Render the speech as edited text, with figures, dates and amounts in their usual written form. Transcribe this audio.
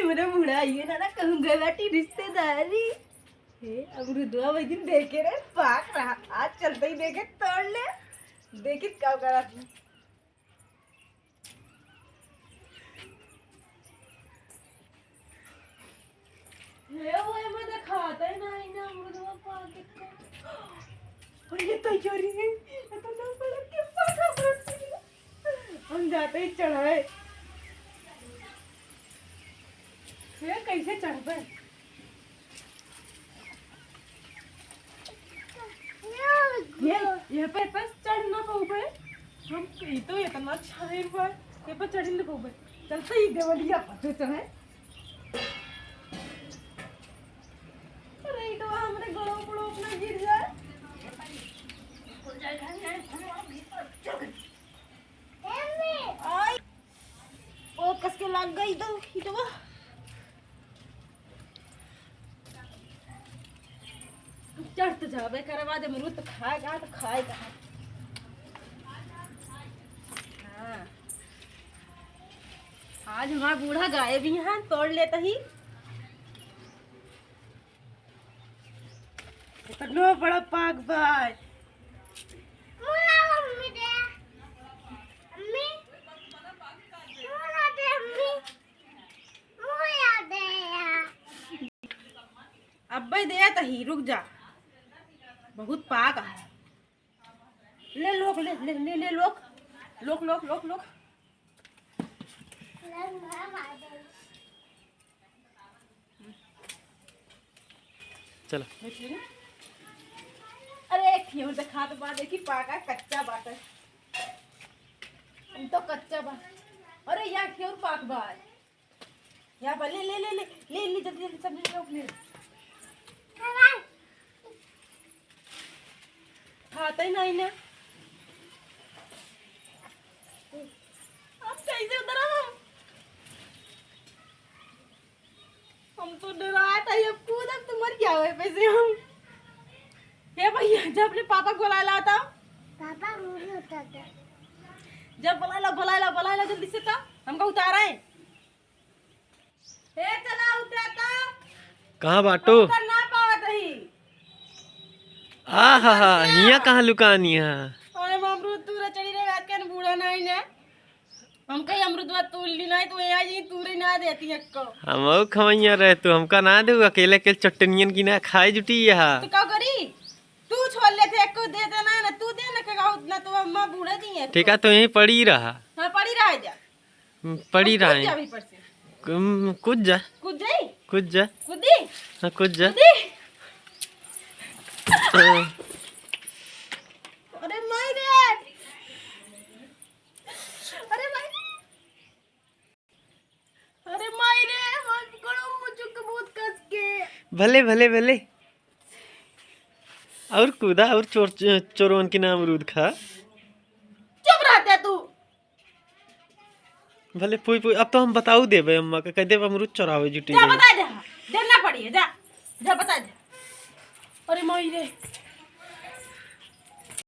मेरे मुड़ा ये ना कहूँगा बेटी रिश्तेदारी हे अमरुदवा वही दिन देखे रे पाक रहा आज चलते ही देखे तोड़ ले देखी क्या करा तू ये वो है मुझे खाता ही नहीं ना अमरुदवा पाक के और ये तो चोरी है ये तो ना पड़ा के पाक हम जाते ही चढ़ाए ये कैसे चढ़ पे ये पे बस चढ़ना पाऊंगे हम ये तो इतना अच्छा है पर ये पे चढ़ नहीं पाऊंगे चलते ही देवलिया पते चढ़े अरे तो हमारे गड़ों पड़ों अपना गिर जाए आई ओ कस के लग गई तो हिटवा चढ़ तो जावे करवा दे मरूद तो खाएगा हाँ आज हमारा बूढ़ा गाय भी यहाँ तोड़ लेता ही इतना बड़ा पाक भाई अब दे तही रुक जा बहुत पाक है ले लोग ले ले ले ले लोग लोग लोग लोग लोग चलो अरे क्यों दिखा तो बात देखी पाका कच्चा बात है तो कच्चा बात अरे यार क्यों पाक बात यहाँ पर ले ले ले ले ले ले जल्दी जल्दी सब ले लोग ले खाता ही नहीं ना अब कैसे उतरा हम तो डराया था ये कूद अब तो मर गया हुए पैसे हम हे भैया जब अपने पापा को बुला ला था पापा मुझे उठा दे जब बुला ला जल्दी से था हमको उतारा है हे चला उतरता कहाँ बाटो ना पावत ही आ हा हिया कहाँ लुकानी है अरे अमरूद तूरा चढ़ी रे रात के बूढ़ा नहीं ना हम कहीं अमरूदवा तोड़ ली नहीं तो यहाँ जी तूरे ना देती है को हम खवैया रहे तो हमका ना दे अकेले अकेले चटनियन की ना खाए जुटी यहाँ तो क्या करी तू छोड़ लेते को दे देना ना तू दे ना कहा उतना तो अम्मा बूढ़ा दी है ठीक है तो यहीं पड़ी रहा हाँ पड़ी रहा जा पड़ी रहा कूद जा है भी पर से कूद जा कूद जाई कूद जा कूदी हाँ कूद जा कूदी अरे माई रे अरे माई अरे माई रे हम करो मुझे के बहुत कस के भले भले भले और कूदा और चोरवन के नाम अमरूद खा चुप रहते तू भले पुई पुई अब तो हम बताऊ देबे अम्मा के कह देब अमरूद चोरावे जुटी जा बता दे देना पड़ी है जा जा बता दे अरे माई रे